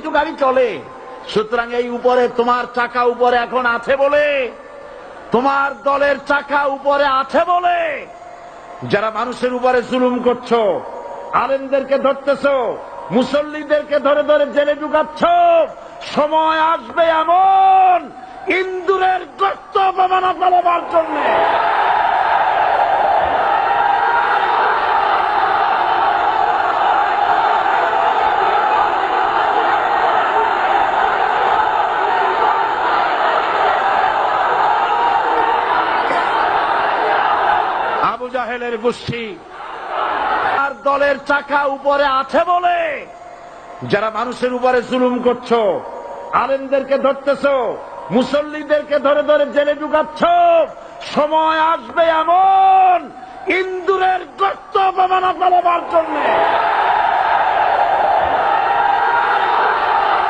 তবেই তো গাড়ি চলে। সুতরাং এই উপরে তোমার চাকা উপরে এখন আছে বলে, তোমার দলের চাকা উপরে আছে বলে যারা মানুষের উপরে জুলুম করছো, আলেমদেরকে ধরতেছো, মুসল্লিদেরকে ধরে ধরে জেলে ঢুকাচ্ছ, সময় আসবে এমন ইন্দুরের গর্ত অপমানা পালাবার জন্য। আবু জাহেলের গোষ্ঠী আর দলের চাকা উপরে আছে বলে যারা মানুষের উপরে জুলুম করছো, আলেমদেরকে ধরতেছো, মুসল্লিদেরকে ধরে ধরে জেলে ঢুকাচ্ছ, সময় আসবে এমন ইন্দুরের গর্ত অপমানা পালাবার জন্য।